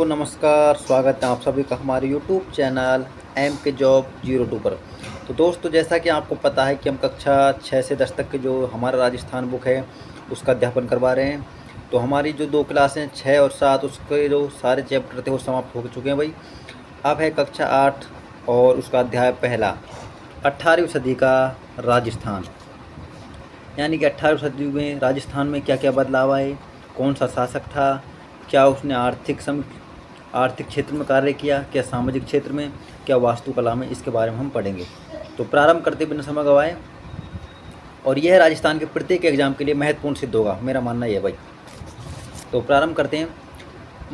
को नमस्कार, स्वागत है आप सभी का हमारे यूट्यूब चैनल एम के जॉब 02 पर। तो दोस्तों, जैसा कि आपको पता है कि हम कक्षा 6 से 10 तक के जो हमारा राजस्थान बुक है उसका अध्यापन करवा रहे हैं। तो हमारी जो 2 क्लासें 6 और 7 उसके जो सारे चैप्टर थे वो समाप्त हो चुके हैं भाई। अब है कक्षा 8 और उसका अध्याय पहला, 18वीं सदी का राजस्थान। यानी कि 18वीं सदी में राजस्थान में क्या क्या बदलाव आए, कौन सा शासक था, क्या उसने आर्थिक क्षेत्र में कार्य किया, क्या सामाजिक क्षेत्र में, क्या वास्तुकला में, इसके बारे में हम पढ़ेंगे। तो प्रारंभ करते बिना समय गवाए, और यह राजस्थान के प्रत्येक एग्जाम के लिए महत्वपूर्ण सिद्ध होगा, मेरा मानना यह है भाई। तो प्रारंभ करते हैं।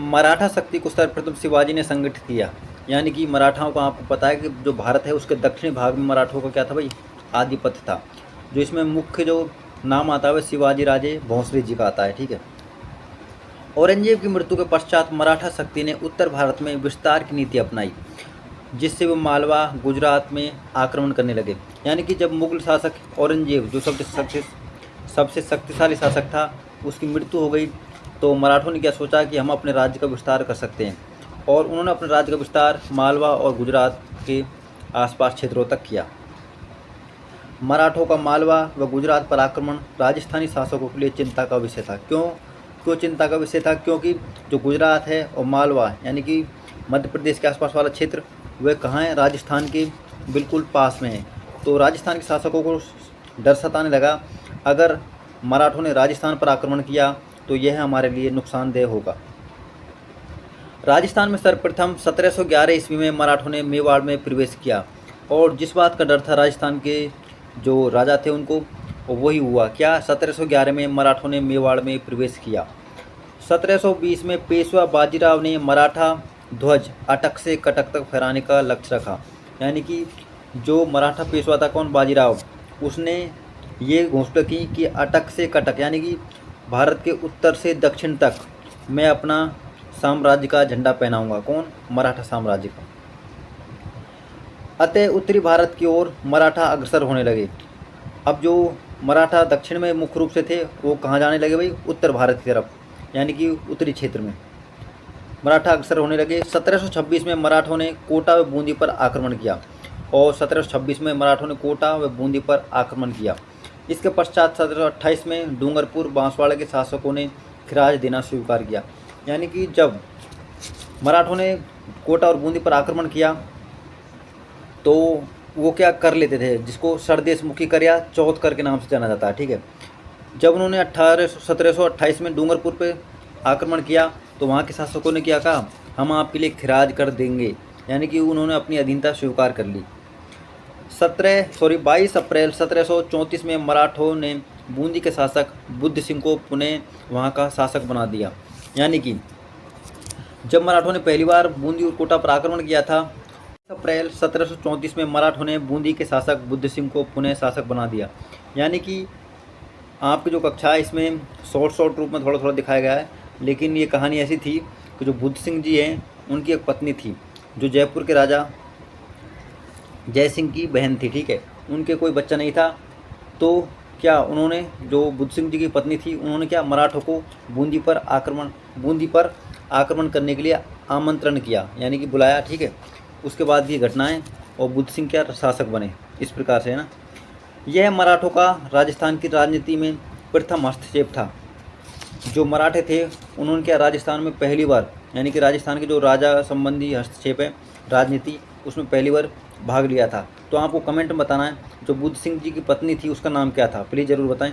मराठा शक्ति को सर्वप्रथम शिवाजी ने संगठित किया। यानी कि मराठाओं का आपको पता है कि जो भारत है उसके दक्षिणी भाग में मराठों का क्या था भाई, आधिपत्य था। जो इसमें मुख्य जो नाम आता है वह शिवाजी राजे भोंसले जी का आता है, ठीक है। औरंगजेब की मृत्यु के पश्चात मराठा शक्ति ने उत्तर भारत में विस्तार की नीति अपनाई, जिससे वो मालवा गुजरात में आक्रमण करने लगे। यानी कि जब मुगल शासक औरंगजेब जो सबसे शक्तिशाली शासक था उसकी मृत्यु हो गई, तो मराठों ने क्या सोचा कि हम अपने राज्य का विस्तार कर सकते हैं, और उन्होंने अपने राज्य का विस्तार मालवा और गुजरात के आसपास क्षेत्रों तक किया। मराठों का मालवा व गुजरात पर आक्रमण राजस्थानी शासकों के लिए चिंता का विषय था। क्यों चिंता का विषय था? क्योंकि जो गुजरात है और मालवा यानी कि मध्य प्रदेश के आसपास वाला क्षेत्र, वह कहाँ है, राजस्थान के बिल्कुल पास में है। तो राजस्थान के शासकों को डर सताने लगा, अगर मराठों ने राजस्थान पर आक्रमण किया तो यह हमारे लिए नुकसानदेह होगा। राजस्थान में सर्वप्रथम 1711 ईस्वी में मराठों ने मेवाड़ में प्रवेश किया, और जिस बात का डर था राजस्थान के जो राजा थे उनको, वही हुआ। क्या 1711 में मराठों ने मेवाड़ में प्रवेश किया। 1720 में पेशवा बाजीराव ने मराठा ध्वज अटक से कटक तक फहराने का लक्ष्य रखा। यानी कि जो मराठा पेशवा था कौन, बाजीराव, उसने ये घोषणा की कि अटक से कटक यानी कि भारत के उत्तर से दक्षिण तक मैं अपना साम्राज्य का झंडा पहनाऊंगा। कौन, मराठा साम्राज्य का। अतः उत्तरी भारत की ओर मराठा अग्रसर होने लगे। अब जो मराठा दक्षिण में मुख्य रूप से थे वो कहाँ जाने लगे भाई, उत्तर भारत की तरफ, यानी कि उत्तरी क्षेत्र में मराठा अग्रसर होने लगे। 1726 में मराठों ने कोटा व बूंदी पर आक्रमण किया, और 1726 में मराठों ने कोटा व बूंदी पर आक्रमण किया। इसके पश्चात 1728 में डूंगरपुर बांसवाड़ा के शासकों ने खिराज देना स्वीकार किया। यानी कि जब मराठों ने कोटा और बूंदी पर आक्रमण किया तो वो क्या कर लेते थे, जिसको सरदेशमुखी कर या चौथ के नाम से जाना जाता है, ठीक है। जब उन्होंने 1728 में डूंगरपुर पे आक्रमण किया तो वहाँ के शासकों ने क्या कहा, हम आपके लिए खिराज कर देंगे। यानी कि उन्होंने अपनी अधीनता स्वीकार कर ली। 22 अप्रैल 1734 में मराठों ने बूंदी के शासक बुद्ध सिंह को पुनः वहाँ का शासक बना दिया। यानी कि जब मराठों ने पहली बार बूंदी और कोटा पर आक्रमण किया था, अप्रैल 1734 में मराठों ने बूंदी के शासक बुद्ध सिंह को पुनः शासक बना दिया। यानी कि आपकी जो कक्षा है इसमें शॉर्ट रूप में थोड़ा थोड़ा दिखाया गया है, लेकिन ये कहानी ऐसी थी कि जो बुद्ध सिंह जी हैं उनकी एक पत्नी थी जो जयपुर के राजा जय सिंह की बहन थी, ठीक है। उनके कोई बच्चा नहीं था, तो क्या उन्होंने, जो बुद्ध सिंह जी की पत्नी थी, उन्होंने क्या मराठों को बूंदी पर आक्रमण करने के लिए आमंत्रण किया, यानी कि बुलाया, ठीक है। उसके बाद ये घटनाएं, और बुद्ध सिंह क्या शासक बने, इस प्रकार से है ना। यह मराठों का राजस्थान की राजनीति में प्रथम हस्तक्षेप था। जो मराठे थे उन्होंने क्या राजस्थान में पहली बार, यानी कि राजस्थान के जो राजा संबंधी हस्तक्षेप है राजनीति, उसमें पहली बार भाग लिया था। तो आपको कमेंट में बताना है जो बुद्ध सिंह जी की पत्नी थी उसका नाम क्या था, प्लीज़ ज़रूर बताएं।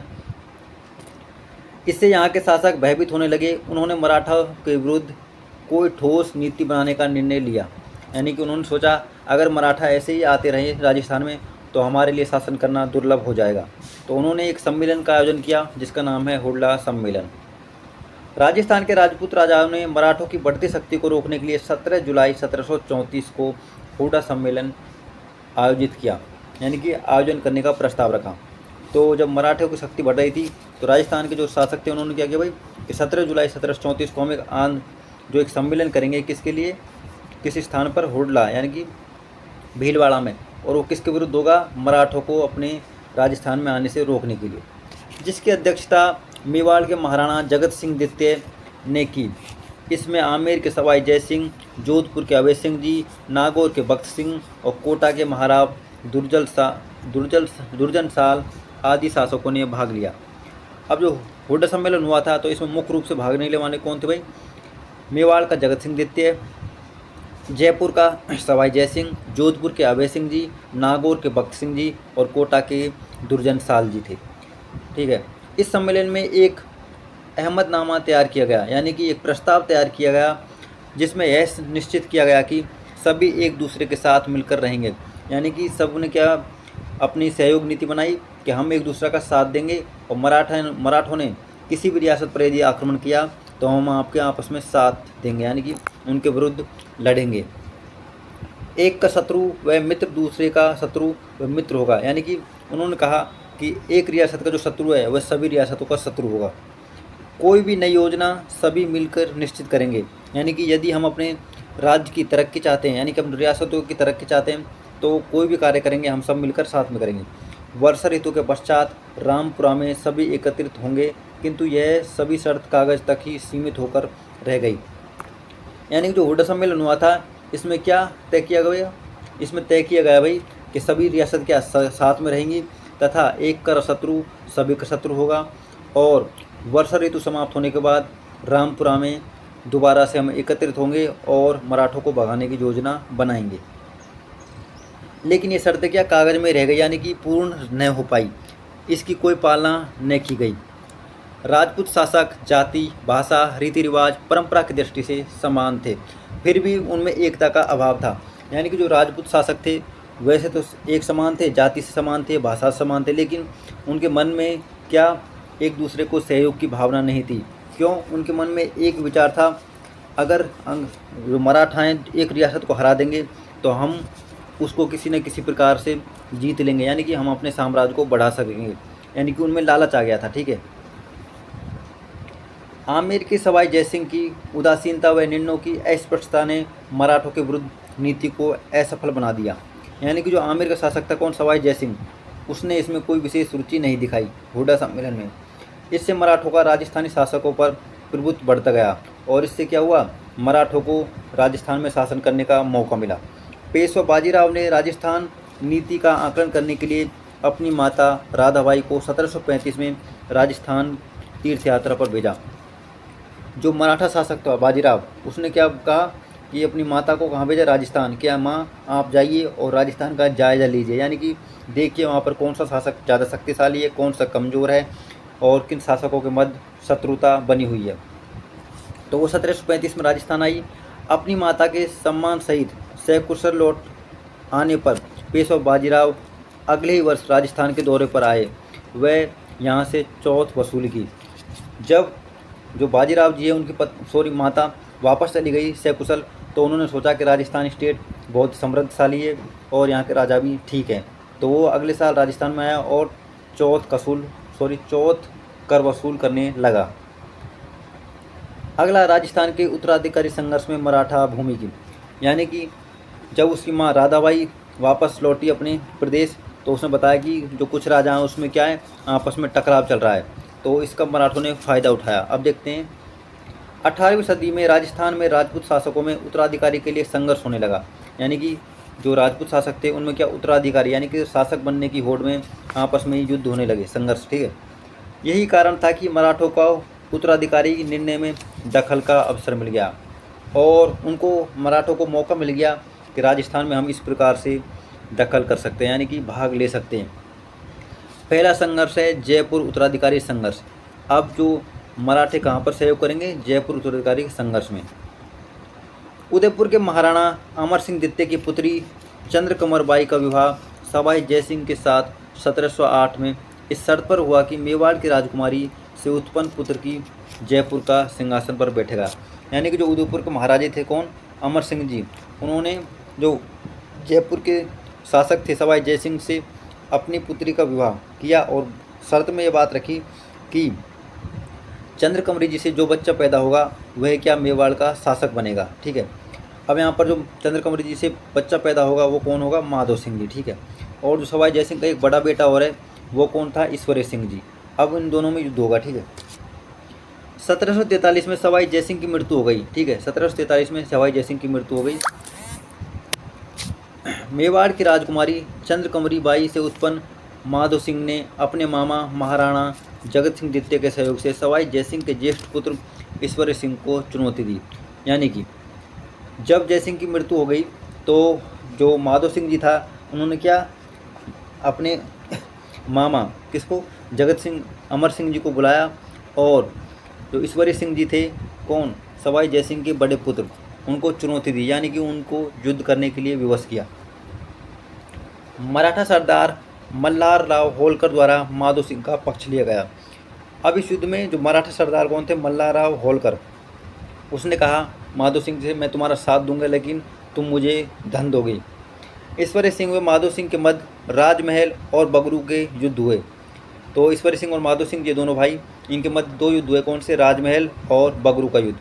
इससे यहाँ के शासक भयभीत होने लगे। उन्होंने मराठा के विरुद्ध कोई ठोस नीति बनाने का निर्णय लिया। यानी कि उन्होंने सोचा अगर मराठा ऐसे ही आते रहे राजस्थान में तो हमारे लिए शासन करना दुर्लभ हो जाएगा। तो उन्होंने एक सम्मेलन का आयोजन किया जिसका नाम है हुडला सम्मेलन। राजस्थान के राजपूत राजाओं ने मराठों की बढ़ती शक्ति को रोकने के लिए 17 जुलाई 1734 को हुडला सम्मेलन आयोजित किया, यानी कि आयोजन करने का प्रस्ताव रखा। तो जब मराठों की शक्ति बढ़ रही थी तो राजस्थान के जो शासक थे उन्होंने क्या किया भाई कि 17 जुलाई 1734 को हम एक सम्मेलन करेंगे, किसके लिए, किसी स्थान पर हुडला यानी कि भीलवाड़ा में, और वो किसके विरुद्ध होगा, मराठों को अपने राजस्थान में आने से रोकने के लिए, जिसकी अध्यक्षता मेवाड़ के महाराणा जगत सिंह द्वितीय ने की। इसमें आमेर के सवाई जय सिंह, जोधपुर के अवैध सिंह जी, नागौर के बख्त सिंह और कोटा के महाराव दुर्जन साल आदि शासकों ने भाग लिया। अब जो हुड्डा सम्मेलन हुआ था तो इसमें मुख्य रूप से भाग लेने वाले कौन थे भाई? मेवाड़ का जगत सिंह द्वितीय, जयपुर का सवाई जय सिंह, जोधपुर के अभय सिंह जी, नागौर के बख्त सिंह जी और कोटा के दुर्जन साल जी थे। ठीक है। इस सम्मेलन में एक अहमदनामा तैयार किया गया, यानी कि एक प्रस्ताव तैयार किया गया जिसमें यह निश्चित किया गया कि सभी एक दूसरे के साथ मिलकर रहेंगे। यानी कि सब ने क्या अपनी सहयोग नीति बनाई कि हम एक दूसरे का साथ देंगे और मराठों ने किसी भी रियासत पर यदि आक्रमण किया तो हम आपके आपस में साथ देंगे, यानी कि उनके विरुद्ध लड़ेंगे। एक का शत्रु वह मित्र, दूसरे का शत्रु वह मित्र होगा। यानी कि उन्होंने कहा कि एक रियासत का जो शत्रु है वह सभी रियासतों का शत्रु होगा। कोई भी नई योजना सभी मिलकर निश्चित करेंगे। यानी कि यदि हम अपने राज्य की तरक्की चाहते हैं, यानी कि हम रियासतों की तरक्की चाहते हैं, तो कोई भी कार्य करेंगे हम सब मिलकर साथ में करेंगे। वर्षा ऋतु के पश्चात रामपुरा में सभी एकत्रित होंगे, किंतु यह सभी शर्त कागज तक ही सीमित होकर रह गई। यानी कि जो हुड्डा सम्मेलन हुआ था इसमें क्या तय किया गया? इसमें तय किया गया भाई कि सभी रियासत के साथ में रहेंगी तथा एक का शत्रु सभी का शत्रु होगा, और वर्षा ऋतु समाप्त होने के बाद रामपुरा में दोबारा से हम एकत्रित होंगे और मराठों को भगाने की योजना बनाएंगे। लेकिन ये शर्तें क्या कागज में रह गई, यानी कि पूर्ण न हो पाई, इसकी कोई पालना न की गई। राजपूत शासक जाति, भाषा, रीति रिवाज, परंपरा की दृष्टि से समान थे, फिर भी उनमें एकता का अभाव था। यानी कि जो राजपूत शासक थे वैसे तो एक समान थे, जाति से समान थे, भाषा से समान थे, लेकिन उनके मन में क्या एक दूसरे को सहयोग की भावना नहीं थी। क्यों? उनके मन में एक विचार था, अगर जो मराठाएँ एक रियासत को हरा देंगे तो हम उसको किसी न किसी प्रकार से जीत लेंगे, यानी कि हम अपने साम्राज्य को बढ़ा सकेंगे। यानी कि उनमें लालच आ गया था। ठीक है। आमेर के सवाई जयसिंह की उदासीनता व निर्णयों की अस्पष्टता ने मराठों के विरुद्ध नीति को असफल बना दिया। यानी कि जो आमेर का शासक था कौन? सवाई जयसिंह, उसने इसमें कोई विशेष रुचि नहीं दिखाई हुड्डा सम्मेलन में। इससे मराठों का राजस्थानी शासकों पर प्रभुत्व बढ़ता गया और इससे क्या हुआ? मराठों को राजस्थान में शासन करने का मौका मिला। पेशवा बाजीराव ने राजस्थान नीति का आकलन करने के लिए अपनी माता राधाबाई को 1735 में राजस्थान तीर्थ यात्रा पर भेजा। जो मराठा शासक था बाजीराव, उसने क्या कहा कि अपनी माता को कहाँ भेजा? राजस्थान। क्या माँ आप जाइए और राजस्थान का जायज़ा लीजिए, यानी कि देखिए वहाँ पर कौन सा शासक ज़्यादा शक्तिशाली है, कौन सा कमज़ोर है और किन शासकों के मध्य शत्रुता बनी हुई है। तो वो 1735 में राजस्थान आई। अपनी माता के सम्मान सहित सकुशल लौट आने पर पेशवा बाजीराव अगले ही वर्ष राजस्थान के दौरे पर आए। वह यहाँ से चौथ वसूली की। जब जो बाजीराव जी है उनकी माता वापस चली गई सकुशल, तो उन्होंने सोचा कि राजस्थान स्टेट बहुत समृद्धशाली है और यहाँ के राजा भी ठीक हैं, तो वो अगले साल राजस्थान में आया और चौथ कर वसूल करने लगा। अगला राजस्थान के उत्तराधिकारी संघर्ष में मराठा भूमि की। यानी कि जब उसकी माँ राधाबाई वापस लौटी अपने प्रदेश, तो उसने बताया कि जो कुछ राजा हैं उसमें क्या है, आपस में टकराव चल रहा है, तो इसका मराठों ने फ़ायदा उठाया। अब देखते हैं 18वीं सदी में राजस्थान में राजपूत शासकों में उत्तराधिकारी के लिए संघर्ष होने लगा। यानी कि जो राजपूत शासक थे उनमें क्या उत्तराधिकारी यानी कि शासक बनने की होड़ में आपस में युद्ध होने लगे, संघर्ष। ठीक है। यही कारण था कि मराठों का उत्तराधिकारी निर्णय में दखल का अवसर मिल गया और उनको मराठों को मौका मिल गया कि राजस्थान में हम इस प्रकार से दखल कर सकते हैं, यानी कि भाग ले सकते हैं। पहला संघर्ष है जयपुर उत्तराधिकारी संघर्ष। अब जो मराठे कहाँ पर सहयोग करेंगे? जयपुर उत्तराधिकारी संघर्ष में। उदयपुर के महाराणा अमर सिंह द्वितीय की पुत्री चंद्रकमर बाई का विवाह सवाई जयसिंह के साथ 1708 में इस शर्त पर हुआ कि मेवाड़ की राजकुमारी से उत्पन्न पुत्र की जयपुर का सिंहासन पर बैठेगा। यानी कि जो उदयपुर के महाराजे थे कौन? अमर सिंह जी, उन्होंने जो जयपुर के शासक थे सवाई जयसिंह से अपनी पुत्री का विवाह किया और शर्त में ये बात रखी कि चंद्रकमरी जी से जो बच्चा पैदा होगा वह क्या मेवाड़ का शासक बनेगा। ठीक है। अब यहाँ पर जो चंद्रकमरी जी से बच्चा पैदा होगा वो कौन होगा? माधो सिंह जी। ठीक है। और जो सवाई जयसिंह का एक बड़ा बेटा और है वो कौन था? ईश्वरी सिंह जी। अब इन दोनों में युद्ध होगा। ठीक है। 1743 में सवाई जयसिंह की मृत्यु हो गई। ठीक है, 1743 में सवाई जयसिंह की मृत्यु हो गई। मेवाड़ की राजकुमारी चंद्रकमरी बाई से उत्पन्न माधो सिंह ने अपने मामा महाराणा जगत सिंह द्वितीय के सहयोग से सवाई जयसिंह के ज्येष्ठ पुत्र ईश्वर सिंह को चुनौती दी। यानी कि जब जयसिंह की मृत्यु हो गई तो जो माधो सिंह जी था उन्होंने क्या, अपने मामा किसको, जगत सिंह अमर सिंह जी को बुलाया और जो ईश्वरी सिंह जी थे, कौन, सवाई जयसिंह के बड़े पुत्र, उनको चुनौती दी। यानी कि उनको युद्ध करने के लिए विवश किया। मराठा सरदार मल्हार राव होलकर द्वारा माधो सिंह का पक्ष लिया गया। अब इस युद्ध में जो मराठा सरदार कौन थे, मल्हार राव होलकर, उसने कहा माधो सिंह से मैं तुम्हारा साथ दूंगा लेकिन तुम मुझे धन दोगे। ईश्वरी सिंह व माधो सिंह के मध्य राजमहल और बगरू के युद्ध हुए। तो ईश्वरी सिंह और माधो सिंह ये दोनों भाई, इनके मध्य दो युद्ध हुए। कौन से, राजमहल और बगरू का युद्ध।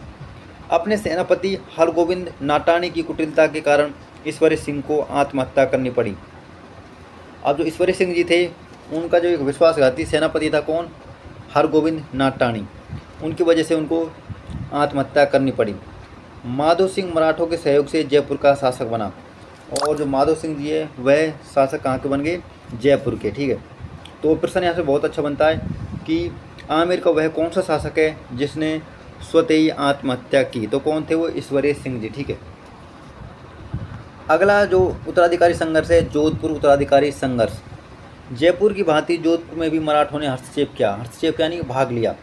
अपने सेनापति हरगोविंद नाटानी की कुटिलता के कारण ईश्वरी सिंह को आत्महत्या करनी पड़ी। अब जो ईश्वरी सिंह जी थे उनका जो एक विश्वासघाती सेनापति था, कौन, हरगोविंद नाटानी, उनकी वजह से उनको आत्महत्या करनी पड़ी। माधो सिंह मराठों के सहयोग से जयपुर का शासक बना और जो माधो सिंह जी है वह शासक कहाँ के बन गए, जयपुर के। ठीक है, तो प्रश्न यहाँ से बहुत अच्छा बनता है कि आमेर का वह कौन सा शासक है जिसने स्वतः ही आत्महत्या की, तो कौन थे वो, ईश्वरी सिंह जी। ठीक है, अगला जो उत्तराधिकारी संघर्ष है, जोधपुर उत्तराधिकारी संघर्ष। जयपुर की भांति जोधपुर में भी मराठों ने हस्तक्षेप किया। हस्तक्षेप यानी कि भाग लिया।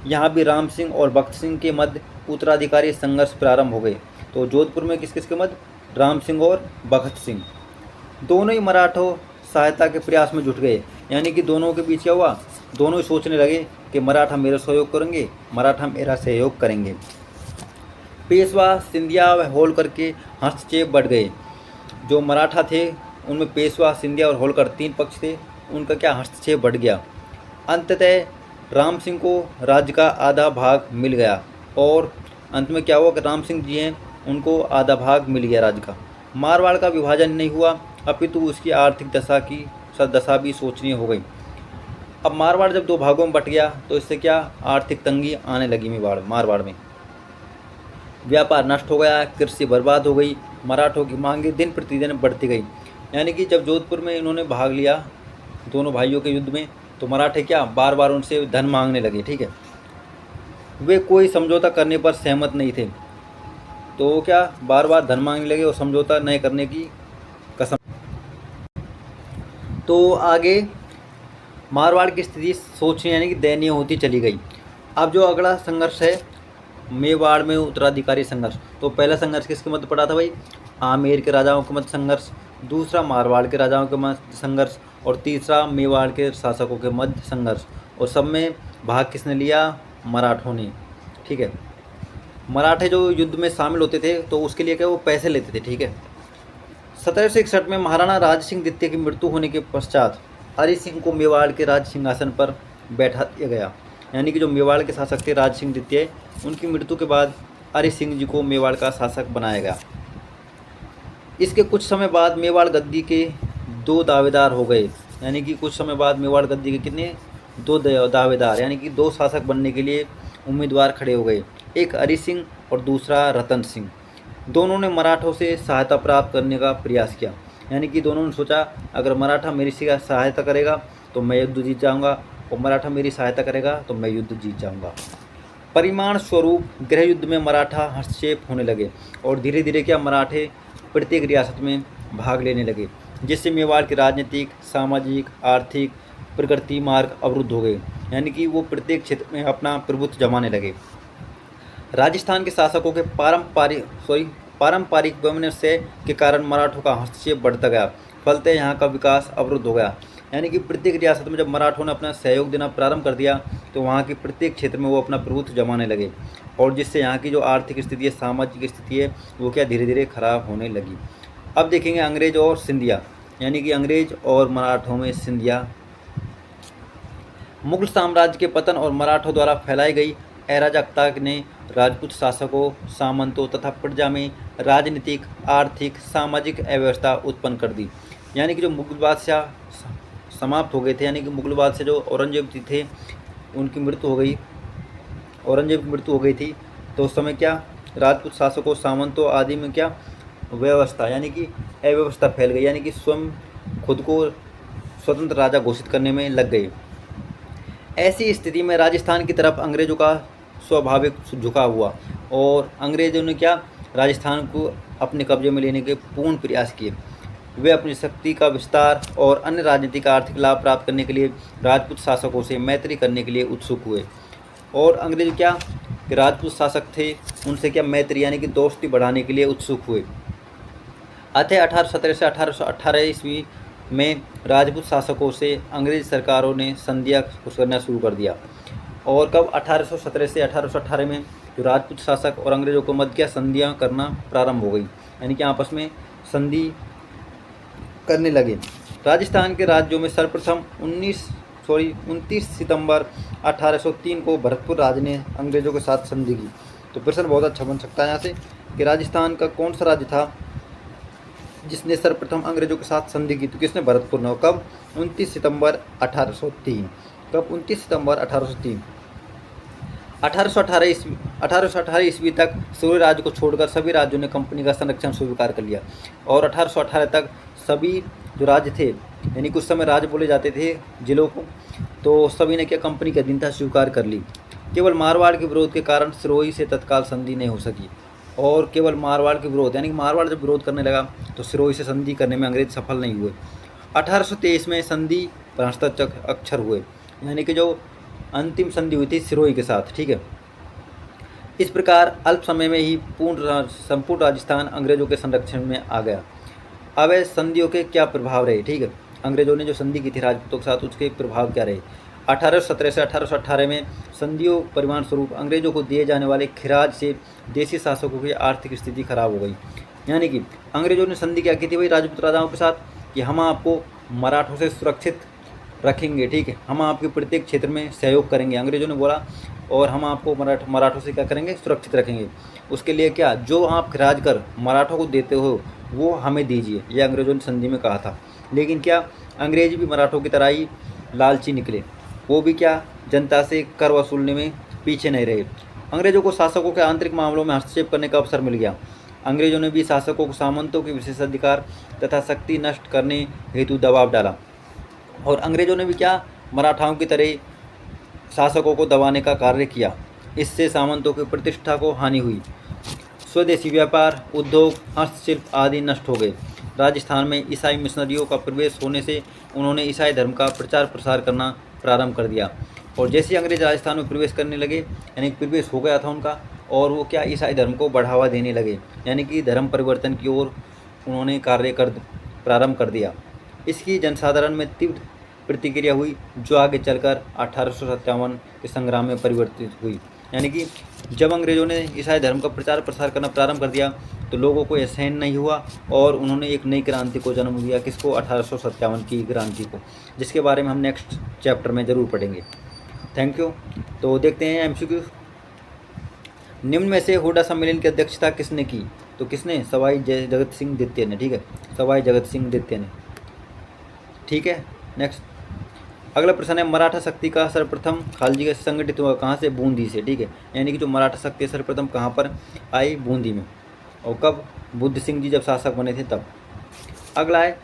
यहाँ भी राम सिंह और भक्त सिंह के मध्य उत्तराधिकारी संघर्ष प्रारंभ हो गए। तो जोधपुर में किस किस के मध्य, राम सिंह और भगत सिंह। दोनों ही मराठों सहायता के प्रयास में जुट गए। यानी कि दोनों के बीच क्या हुआ, दोनों ही सोचने लगे कि मराठा मेरा सहयोग करेंगे, मराठा मेरा सहयोग करेंगे। पेशवा सिंधिया व होलकर के हस्तक्षेप बढ़ गए। जो मराठा थे उनमें पेशवा, सिंधिया और होलकर तीन पक्ष थे, उनका क्या हस्तक्षेप बढ़ गया। अंततः राम सिंह को राज्य का आधा भाग मिल गया और अंत में क्या हुआ कि राम सिंह जी हैं उनको आधा भाग मिल गया राज्य का। मारवाड़ का विभाजन नहीं हुआ, अपितु उसकी आर्थिक दशा की सददशा भी शोचनीय हो गई। अब मारवाड़ जब दो भागों में बट गया तो इससे क्या, आर्थिक तंगी आने लगी मारवाड़ में। व्यापार नष्ट हो गया, कृषि बर्बाद हो गई, मराठों की मांगे दिन प्रतिदिन बढ़ती गई। यानी कि जब जोधपुर में इन्होंने भाग लिया दोनों भाइयों के युद्ध में, तो मराठे क्या, बार बार उनसे धन मांगने लगे। ठीक है, वे कोई समझौता करने पर सहमत नहीं थे, तो क्या, बार बार धन मांगने लगे और समझौता नहीं करने की कसम। तो आगे मारवाड़ की स्थिति सोचने यानी कि दयनीय होती चली गई। अब जो अगला संघर्ष है मेवाड़ में उत्तराधिकारी संघर्ष। तो पहला संघर्ष किसके मध्य पड़ा था भाई, आमेर के राजाओं के मध्य संघर्ष, दूसरा मारवाड़ के राजाओं के मध्य संघर्ष और तीसरा मेवाड़ के शासकों के मध्य संघर्ष। और सब में भाग किसने लिया, मराठों ने। ठीक है, मराठे जो युद्ध में शामिल होते थे तो उसके लिए क्या, वो पैसे लेते थे। ठीक है, 1761 में महाराणा राज सिंह द्वितीय की मृत्यु होने के पश्चात हरि सिंह को मेवाड़ के राज सिंहासन पर बैठा दिया गया। यानी कि जो मेवाड़ के शासक थे राज सिंह द्वितीय, उनकी मृत्यु के बाद हरि सिंह जी को मेवाड़ का शासक बनाया गया। इसके कुछ समय बाद मेवाड़ गद्दी के दो दावेदार हो गए। यानी कि कुछ समय बाद मेवाड़ गद्दी के कितने, दो दावेदार, यानी कि दो शासक बनने के लिए उम्मीदवार खड़े हो गए, एक हरि सिंह और दूसरा रतन सिंह। दोनों ने मराठों से सहायता प्राप्त करने का प्रयास किया। यानी कि दोनों ने सोचा अगर मराठा मेरी सहायता करेगा तो मैं युद्ध जीत जाऊंगा और मराठा मेरी सहायता करेगा तो मैं युद्ध जीत जाऊंगा। परिमाण स्वरूप गृह युद्ध में मराठा हस्तक्षेप होने लगे और धीरे धीरे क्या, मराठे प्रत्येक रियासत में भाग लेने लगे, जिससे मेवाड़ के राजनीतिक, सामाजिक, आर्थिक प्रगति मार्ग अवरुद्ध हो गए। यानी कि वो प्रत्येक क्षेत्र में अपना प्रभुत्व जमाने लगे। राजस्थान के शासकों के पारंपरिक वैमनस्य के कारण मराठों का हस्तक्षेप बढ़ता गया, फलतः यहाँ का विकास अवरुद्ध हो गया। यानी कि प्रत्येक रियासत में जब मराठों ने अपना सहयोग देना प्रारंभ कर दिया तो वहाँ के प्रत्येक क्षेत्र में वो अपना प्रभुत्व जमाने लगे और जिससे यहाँ की जो आर्थिक स्थिति है, सामाजिक स्थिति है, वो क्या, धीरे धीरे खराब होने लगी। अब देखेंगे अंग्रेज और सिंधिया, यानी कि अंग्रेज और मराठों में सिंधिया। मुगल साम्राज्य के पतन और मराठों द्वारा फैलाई गई अराजकता ने राजपूत शासकों, सामंतों तथा प्रजा में राजनीतिक, आर्थिक, सामाजिक अव्यवस्था उत्पन्न कर दी। यानी कि जो मुगल बादशाह समाप्त हो गए थे, यानी कि मुगल बादशाह जो औरंगजेब जी थे उनकी मृत्यु हो गई औरंगजेब की मृत्यु हो गई थी, तो उस समय क्या राजपूत शासकों, सामंतों आदि में क्या व्यवस्था यानी कि अव्यवस्था फैल गई, यानी कि स्वयं खुद को स्वतंत्र राजा घोषित करने में लग गए। ऐसी स्थिति में राजस्थान की तरफ अंग्रेजों का स्वाभाविक झुकाव हुआ और अंग्रेजों ने क्या राजस्थान को अपने कब्जे में लेने के पूर्ण प्रयास किए। वे अपनी शक्ति का विस्तार और अन्य राजनीतिक आर्थिक लाभ प्राप्त करने के लिए राजपूत शासकों से मैत्री करने के लिए उत्सुक हुए। और अंग्रेज क्या कि राजपूत शासक थे, उनसे क्या मैत्री यानी कि दोस्ती बढ़ाने के लिए उत्सुक हुए। अतः 1817 से 1818 ईस्वी में राजपूत शासकों से अंग्रेज सरकारों ने संधियाँ करना शुरू कर दिया। और कब 1817 से 1818 में जो राजपूत शासक और अंग्रेजों को मध्य क्या संधियाँ करना प्रारंभ हो गई, यानी कि आपस में संधि करने लगे। राजस्थान के राज्यों में सर्वप्रथम 29 सितंबर 1803 को भरतपुर राज्य ने अंग्रेजों के साथ संधि की। तो प्रश्न बहुत अच्छा बन सकता है यहाँ से कि राजस्थान का कौन सा राज्य था जिसने सर्वप्रथम अंग्रेजों के साथ संधि की, तो किसने? भरतपुर ने। कब? 29 सितंबर 1803। कब? 29 सितंबर 1803। 1818 ईस्वी तक सूर्य राज्य को छोड़कर सभी राज्यों ने कंपनी का संरक्षण स्वीकार कर लिया और 1818 तक सभी जो राज्य थे, यानी कुछ समय राज्य बोले जाते थे जिलों को, तो सभी ने क्या कंपनी की अधीनता स्वीकार कर ली। केवल मारवाड़ के विरोध के कारण सिरोही से तत्काल संधि नहीं हो सकी और केवल मारवाड़ के विरोध, यानी कि मारवाड़ जब विरोध करने लगा तो सिरोही से संधि करने में अंग्रेज सफल नहीं हुए। 1823 में संधि पर हस्ताक्षर हुए, यानी कि जो अंतिम संधि हुई थी सिरोही के साथ। ठीक है, इस प्रकार अल्प समय में ही संपूर्ण राजस्थान अंग्रेजों के संरक्षण में आ गया। अब संधियों के क्या प्रभाव रहे? ठीक है, अंग्रेजों ने जो संधि की थी राजपूतों के साथ, उसके प्रभाव क्या रहे? 1817 से 1818 में संधियों परिमाण स्वरूप अंग्रेजों को दिए जाने वाले खिराज से देशी शासकों की आर्थिक स्थिति खराब हो गई। यानी कि अंग्रेजों ने संधि क्या की थी भाई राजपूत राजाओं के साथ कि हम आपको मराठों से सुरक्षित रखेंगे। ठीक है, हम आपके प्रत्येक क्षेत्र में सहयोग करेंगे, अंग्रेजों ने बोला, और हम आपको मराठों से क्या करेंगे? सुरक्षित रखेंगे। उसके लिए क्या जो आप खिराज कर मराठों को देते हो वो हमें दीजिए, ये अंग्रेजों ने संधि में कहा था। लेकिन क्या अंग्रेज भी मराठों की तरह ही लालची निकले, वो भी क्या जनता से कर वसूलने में पीछे नहीं रहे। अंग्रेजों को शासकों के आंतरिक मामलों में हस्तक्षेप करने का अवसर मिल गया। अंग्रेजों ने भी शासकों को सामंतों के विशेषाधिकार तथा शक्ति नष्ट करने हेतु दबाव डाला और अंग्रेजों ने भी क्या मराठाओं की तरह शासकों को दबाने का कार्य किया। इससे सामंतों की प्रतिष्ठा को हानि हुई। स्वदेशी व्यापार, उद्योग, हस्तशिल्प आदि नष्ट हो गए। राजस्थान में ईसाई मिशनरियों का प्रवेश होने से उन्होंने ईसाई धर्म का प्रचार प्रसार करना प्रारंभ कर दिया और जैसे ही अंग्रेज राजस्थान में प्रवेश करने लगे, यानी प्रवेश हो गया था उनका, और वो क्या ईसाई धर्म को बढ़ावा देने लगे, यानी कि धर्म परिवर्तन की ओर उन्होंने कार्य प्रारंभ कर दिया। इसकी जनसाधारण में तीव्र प्रतिक्रिया हुई जो आगे चलकर 1857 के संग्राम में परिवर्तित हुई। यानी कि जब अंग्रेजों ने ईसाई धर्म का प्रचार प्रसार करना प्रारंभ कर दिया तो लोगों को यह सहन नहीं हुआ और उन्होंने एक नई क्रांति को जन्म दिया। किसको? 1857 की क्रांति को, जिसके बारे में हम नेक्स्ट चैप्टर में ज़रूर पढ़ेंगे। Thank you. तो देखते हैं एमसीक्यू। निम्न में से हुडा सम्मेलन की अध्यक्षता किसने की? तो किसने? सवाई जगत सिंह द्वितीय ने। ठीक है, सवाई जगत सिंह द्वितीय ने। ठीक है, नेक्स्ट अगला प्रश्न है मराठा शक्ति का सर्वप्रथम खालजी का संगठित हुआ कहाँ से? बूंदी से। ठीक है, यानी कि जो मराठा शक्ति सर्वप्रथम कहाँ पर आई? बूंदी में। और कब? बुद्ध सिंह जी जब शासक बने थे तब। अगला है